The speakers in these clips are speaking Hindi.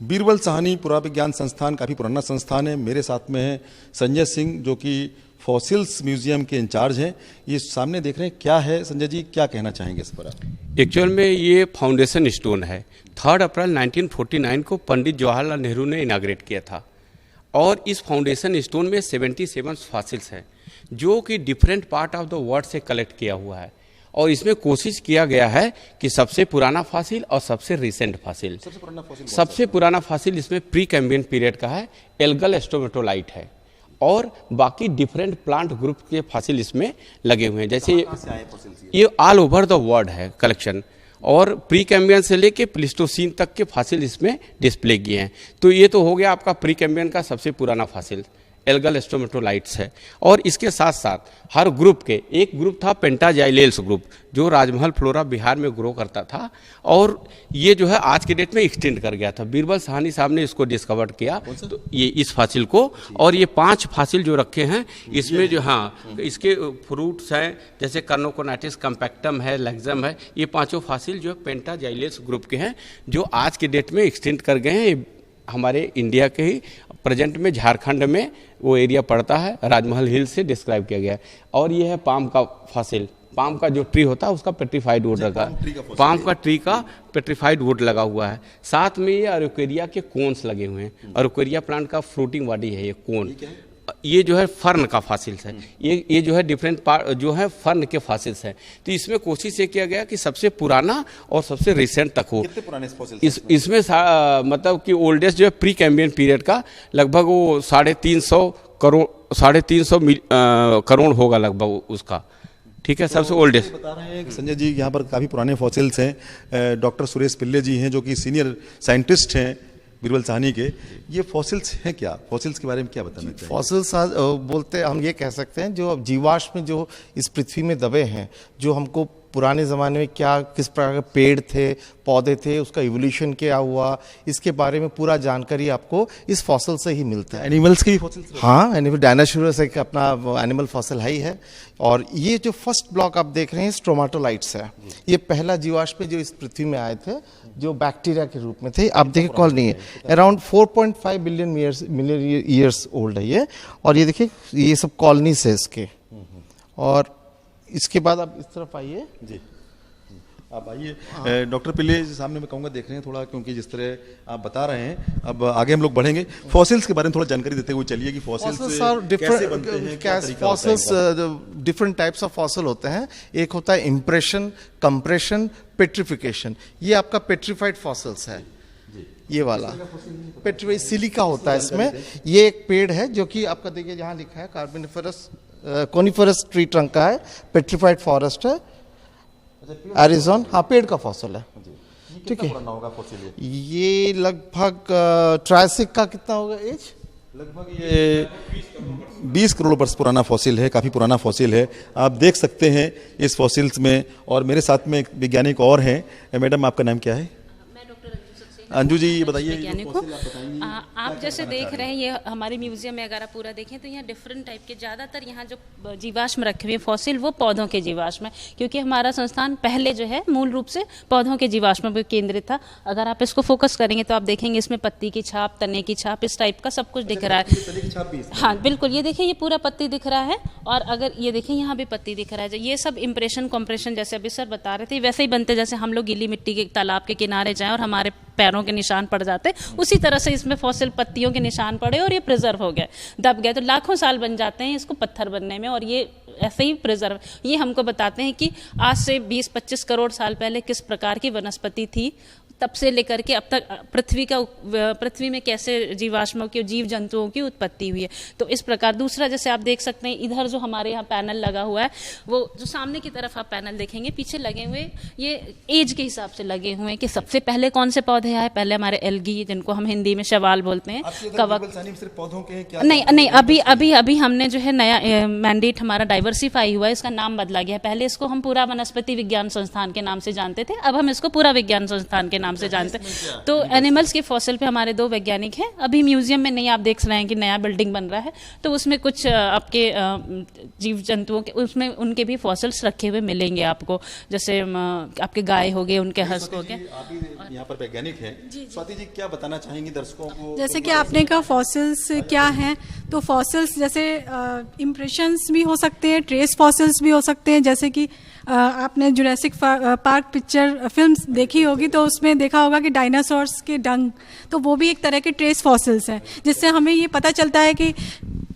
बीरबल साहनी पुराविज्ञान संस्थान काफ़ी पुराना संस्थान है। मेरे साथ में है संजय सिंह जो कि फॉसिल्स म्यूजियम के इंचार्ज हैं। ये सामने देख रहे हैं, क्या है संजय जी, क्या कहना चाहेंगे इस पर आप? एक्चुअल में ये फाउंडेशन स्टोन है। 3 अप्रैल 1949 को पंडित जवाहरलाल नेहरू ने इनाग्रेट किया था और इस फाउंडेशन स्टोन में 77 फॉसिल्स हैं जो कि different part of the world से कलेक्ट किया हुआ है और इसमें कोशिश किया गया है कि सबसे पुराना फॉसिल और सबसे रिसेंट फॉसिल, सबसे पुराना फॉसिल इसमें प्री कैम्ब्रियन पीरियड का है, एल्गल स्ट्रोमेटोलाइट है और बाकी डिफरेंट प्लांट ग्रुप के फॉसिल इसमें लगे हुए हैं। जैसे ये ऑल ओवर द वर्ल्ड है कलेक्शन और प्री कैम्ब्रियन से लेके प्लिस्टोसीन तक के फॉसिल इसमें डिस्प्ले किए हैं। तो ये तो हो गया आपका प्री कैम्ब्रियन का सबसे पुराना फॉसिल, एल्गल स्ट्रोमेटोलाइट्स है। और इसके साथ साथ हर ग्रुप के एक ग्रुप था पेंटाजाइलेल्स ग्रुप जो राजमहल फ्लोरा बिहार में ग्रो करता था और ये जो है आज के डेट में एक्सटेंड कर गया था। बीरबल साहनी साहब ने इसको डिस्कवर किया तो ये इस फॉसिल को, और ये 5 फॉसिल जो रखे हैं इसमें जो इसके फ्रूट्स हैं जैसे कर्नोकोनाइटिस कम्पैक्टम है, लेग्जम है, ये 5 फॉसिल जो पेंटाजाइलेल्स ग्रुप के हैं जो आज के डेट में एक्सटेंड कर गए हैं। हमारे इंडिया के ही प्रेजेंट में झारखंड में वो एरिया पड़ता है, राजमहल हिल से डिस्क्राइब किया गया है। और ये है पाम का फॉसिल, पाम का जो ट्री होता है उसका पेट्रीफाइड वुड लगा, पाम का ट्री का पेट्रीफाइड वुड लगा हुआ है। साथ में ये अरोकेरिया के कोन्स लगे हुए हैं। अरोकेरिया प्लांट का फ्रूटिंग बॉडी है ये कोन। ये जो है फर्न का फॉसिल्स है, ये जो है डिफरेंट पार्ट जो है फर्न के फॉसिल्स हैं। तो इसमें कोशिश ये किया गया कि सबसे पुराना और सबसे रिसेंट तक हो। कितने पुराने फॉसिल्स इसमें मतलब कि ओल्डेस्ट जो है प्री कैम्ब्रियन पीरियड का लगभग वो 350 करोड़ होगा लगभग उसका। ठीक है, सबसे ओल्डेस्ट बता रहे हैं संजय जी। यहाँ पर काफ़ी पुराने फॉसिल्स हैं। डॉक्टर सुरेश पिल्ले जी हैं जो कि सीनियर साइंटिस्ट हैं बीरबल साहनी के। ये फॉसिल्स हैं क्या? फॉसिल्स के बारे में क्या बताना चाहिए? फॉसिल्स बोलते हम ये कह सकते हैं जो अब जीवाश्म जो इस पृथ्वी में दबे हैं, जो हमको पुराने ज़माने में क्या किस प्रकार के पेड़ थे, पौधे थे, उसका इवोल्यूशन क्या हुआ, इसके बारे में पूरा जानकारी आपको इस फॉसिल से ही मिलता है। एनिमल्स के भी फॉसिल्स? हाँ, एनिमल डायनासोरस एक अपना एनिमल फॉसिल है ही है। और ये जो फर्स्ट ब्लॉक आप देख रहे हैं स्ट्रोमाटोलाइट्स है। ये पहला जीवाश्म जो इस पृथ्वी में आए थे जो बैक्टीरिया के रूप में थे। आप देखिए कॉलोनी है अराउंड 4.5 बिलियन ईयर्स ओल्ड है ये। और ये देखिए ये सब कॉलोनीज है इसके। और इसके बाद आप इस तरफ आइए जी, आप आइए। डॉक्टर पिल्ले सामने मैं कहूँगा देख रहे हैं थोड़ा, क्योंकि जिस तरह आप बता रहे हैं अब आगे हम लोग बढ़ेंगे। फॉसिल्स के बारे में थोड़ा जानकारी देते हुए चलिए कि फॉसिल्स कैसे बनते हैं, क्या तरीका होता है? Fossils different types of fossil होते हैं। एक होता है इम्प्रेशन, कंप्रेशन, पेट्रिफिकेशन। ये आपका पेट्रीफाइड फॉसिल्स है। ये वाला पेट्रीफाइड सिलिका होता है इसमें। ये एक पेड़ है जो कि आपका देखिए यहाँ लिखा है कार्बोनिफरस कोनिफरस ट्री ट्रंक का है, पेट्रीफाइड फॉरेस्ट है, एरिजोन। हाँ, पेड़ का फॉसिल है। ठीक है, ये लगभग ट्रायसिक का कितना होगा एज? लगभग ये 20 करोड़ वर्ष पुराना फॉसिल है, काफ़ी पुराना फॉसिल है। आप देख सकते हैं इस फॉसिल्स में। और मेरे साथ में एक वैज्ञानिक और हैं। मैडम, आपका नाम क्या है? अंजू जी, ये बताइए। आप जैसे देख रहे हैं ये हमारे म्यूजियम में अगर आप पूरा देखें तो यहाँ डिफरेंट टाइप के ज़्यादातर यहाँ जो जीवाश्म रखे हुए फॉसिल वो पौधों के जीवाश्म है, क्योंकि हमारा संस्थान पहले जो है मूल रूप से पौधों के जीवाश्म पर केंद्रित था। अगर आप इसको फोकस करेंगे तो आप देखेंगे इसमें पत्ती की छाप, तने की छाप, इस टाइप का सब कुछ दिख रहा है। हाँ बिल्कुल, ये देखिए ये पूरा पत्ती दिख रहा है और अगर ये देखें यहाँ भी पत्ती दिख रहा है। ये सब इम्प्रेशन कॉम्प्रेशन जैसे अभी सर बता रहे थे वैसे ही बनते, जैसे हम लोग गीली मिट्टी के तालाब के किनारे जाएं और हमारे पैरों के निशान पड़ जाते, उसी तरह से इसमें फॉसिल पत्तियों के निशान पड़े और ये प्रिजर्व हो गए, दब गए। तो लाखों साल बन जाते हैं इसको पत्थर बनने में और ये ऐसे ही प्रिजर्व। ये हमको बताते हैं कि आज से 20-25 करोड़ साल पहले किस प्रकार की वनस्पति थी, तब से लेकर के अब तक पृथ्वी में कैसे जीवाश्मों की, जीव जंतुओं की उत्पत्ति हुई है। तो इस प्रकार दूसरा जैसे आप देख सकते हैं इधर जो हमारे यहाँ पैनल लगा हुआ है, वो जो सामने की तरफ आप पैनल देखेंगे पीछे लगे हुए ये एज के हिसाब से लगे हुए हैं कि सबसे पहले कौन से पौधे आए। पहले हमारे एल्गी, जिनको हम हिंदी में शैवाल बोलते हैं, कवक। पौधों के क्या? नहीं, अभी हमने जो है नया मैंडेट हमारा डाइवर्सिफाई हुआ है, इसका नाम बदला गया है। पहले इसको हम पूरा वनस्पति विज्ञान संस्थान के नाम से जानते थे, अब हम इसको पूरा विज्ञान संस्थान के नाम से जानते हैं। तो एनिमल्स के फॉसिल पे हमारे 2 वैज्ञानिक हैं। अभी म्यूजियम में नहीं, आप देख रहे हैं कि नया बिल्डिंग बन रहा है, तो उसमें कुछ आपके जीव जंतुओं के उसमें उनके भी फॉसिल्स रखे हुए मिलेंगे आपको, जैसे आपके गाय हो गए, उनके हंस हो गए। आप ही यहाँ पर वैज्ञानिक हैं, स्वाति जी क्या बताना चाहेंगी दर्शकों को? जैसे कि आपने कहा फॉसिल्स क्या हैं, तो फॉसिल्स जैसे इम्प्रेशंस भी हो सकते हैं, ट्रेस फॉसिल्स भी हो सकते हैं। जैसे कि आपने जुरासिक पार्क पिक्चर फिल्म्स देखी होगी, तो उसमें देखा होगा कि डायनासोर्स के डंग, तो वो भी एक तरह के ट्रेस फॉसिल्स हैं, जिससे हमें ये पता चलता है कि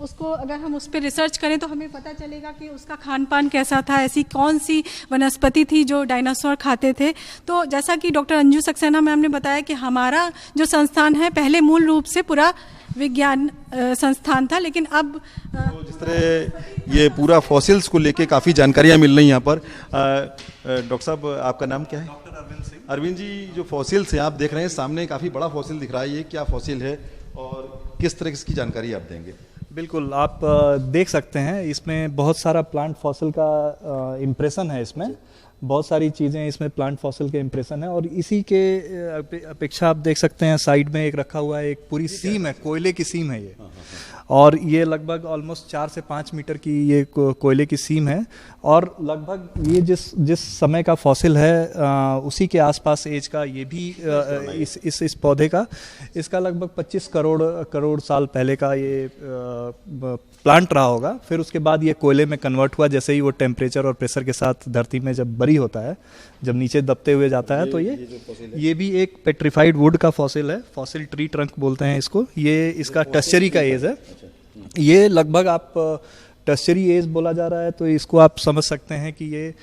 उसको अगर हम उस पर रिसर्च करें तो हमें पता चलेगा कि उसका खान पान कैसा था, ऐसी कौन सी वनस्पति थी जो डायनासोर खाते थे। तो जैसा कि डॉक्टर अंजू सक्सेना मैम ने बताया कि हमारा जो संस्थान है पहले मूल रूप से पूरा विज्ञान संस्थान था, लेकिन अब तो जिस तरह ये पूरा फॉसिल्स को लेके काफ़ी जानकारियाँ मिल रही हैं यहाँ पर। डॉक्टर साहब आपका नाम क्या है? डॉक्टर अरविंद सिंह। अरविंद जी, जो फॉसिल्स हैं आप देख रहे हैं सामने, काफ़ी बड़ा फॉसिल दिख रहा है, ये क्या फॉसिल है और किस तरह की जानकारी आप देंगे? बिल्कुल, आप देख सकते हैं इसमें बहुत सारा प्लांट फॉसिल का इम्प्रेशन है। इसमें बहुत सारी चीज़ें इसमें प्लांट फॉसिल के इम्प्रेशन है, और इसी के अपेक्षा आप देख सकते हैं साइड में एक रखा हुआ है, एक पूरी सीम है, कोयले की सीम है ये, और ये लगभग ऑलमोस्ट 4 से 5 मीटर की ये कोयले की सीम है, और लगभग ये जिस समय का फॉसिल है उसी के आसपास एज का ये भी इस पौधे का, इसका लगभग 25 करोड़ साल पहले का ये प्लांट रहा होगा। फिर उसके बाद ये कोयले में कन्वर्ट हुआ, जैसे ही वो टेम्परेचर और प्रेशर के साथ धरती में जब बरी होता है, जब नीचे दबते हुए जाता है, तो ये भी एक पेट्रीफाइड वुड का फॉसिल है, फॉसिल ट्री ट्रंक बोलते हैं इसको। ये इसका टर्शियरी का एज है, ये लगभग आप टर्शियरी एज बोला जा रहा है, तो इसको आप समझ सकते हैं कि ये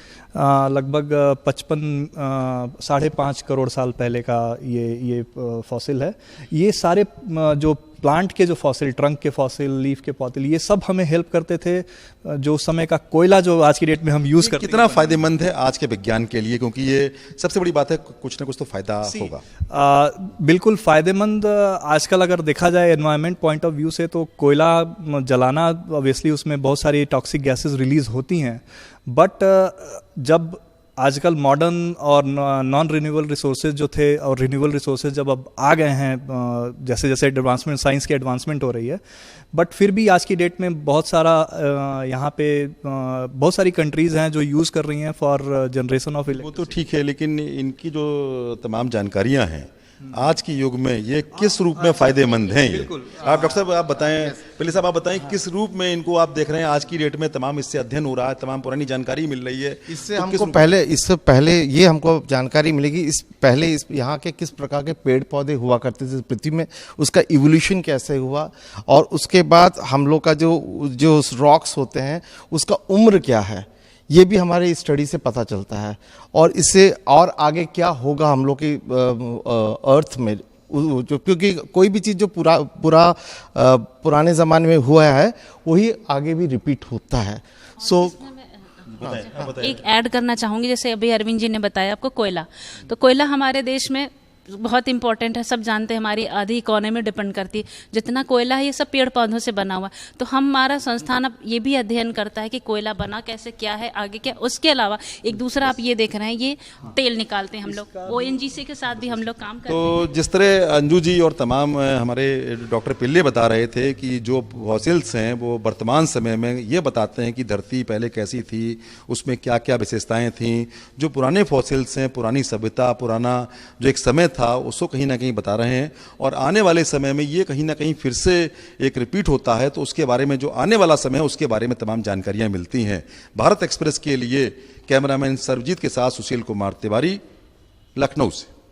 लगभग 5.5 करोड़ साल पहले का ये फॉसिल है। ये सारे जो प्लांट के जो फॉसिल, ट्रंक के फॉसिल, लीफ के फॉसिल, ये सब हमें हेल्प करते थे जो समय का कोयला जो आज की डेट में हम यूज़ करते हैं। कितना फ़ायदेमंद है आज के विज्ञान के लिए, क्योंकि ये सबसे बड़ी बात है, कुछ ना कुछ तो फ़ायदा होगा। बिल्कुल फ़ायदेमंद आजकल अगर देखा जाए एनवायरनमेंट पॉइंट ऑफ व्यू से, तो कोयला जलाना ऑब्वियसली उसमें बहुत सारी टॉक्सिक गैसेस रिलीज होती हैं, बट जब आजकल मॉडर्न और नॉन रिन्यूएबल रिसोर्सेज जो थे और रिन्यूएबल रिसोर्सेज जब अब आ गए हैं, जैसे जैसे एडवांसमेंट, साइंस की एडवांसमेंट हो रही है, बट फिर भी आज की डेट में बहुत सारा यहाँ पे बहुत सारी कंट्रीज़ हैं जो यूज़ कर रही हैं फॉर जनरेशन ऑफ इलेक्ट्रिसिटी। वो तो ठीक है, लेकिन इनकी जो तमाम जानकारियाँ हैं आज के युग में ये किस रूप में फायदेमंद हैं? ये आप डॉक्टर साहब आप बताएं, पहले साहब आप बताएं किस रूप में इनको आप देख रहे हैं आज की डेट में, तमाम इससे अध्ययन हो रहा है, तमाम पुरानी जानकारी मिल रही है, इससे तो हमको इससे पहले ये हमको जानकारी मिलेगी इस यहाँ के किस प्रकार के पेड़ पौधे हुआ करते थे पृथ्वी में, उसका इवोल्यूशन कैसे हुआ, और उसके बाद हम लोग का जो रॉक्स होते हैं उसका उम्र क्या है, ये भी हमारे स्टडी से पता चलता है। और इससे और आगे क्या होगा हम लोग की अर्थ में, जो क्योंकि कोई भी चीज़ जो पुराने ज़माने में हुआ है वही आगे भी रिपीट होता है। एक ऐड करना चाहूँगी, जैसे अभी अरविंद जी ने बताया आपको कोयला, तो कोयला हमारे देश में बहुत इंपॉर्टेंट है, सब जानते हैं, हमारी आधी इकोनॉमी डिपेंड करती है। जितना कोयला है ये सब पेड़ पौधों से बना हुआ, तो हमारा संस्थान अब ये भी अध्ययन करता है कि कोयला बना कैसे, क्या है आगे क्या। उसके अलावा एक दूसरा आप ये देख रहे हैं, ये तेल निकालते हैं हम लोग, ONGC के साथ भी हम लोग काम करते हैं। तो जिस तरह अंजू जी और तमाम हमारे डॉक्टर पिल्ले बता रहे थे कि जो फॉसिल्स हैं वो वर्तमान समय में ये बताते हैं कि धरती पहले कैसी थी, उसमें क्या क्या विशेषताएं थीं। जो पुराने फॉसिल्स हैं, पुरानी सभ्यता, पुराना जो एक समय था, उसको कहीं ना कहीं बता रहे हैं, और आने वाले समय में ये कहीं ना कहीं फिर से एक रिपीट होता है, तो उसके बारे में जो आने वाला समय है उसके बारे में तमाम जानकारियां मिलती हैं। भारत एक्सप्रेस के लिए कैमरामैन सर्वजीत के साथ सुशील कुमार तिवारी, लखनऊ से।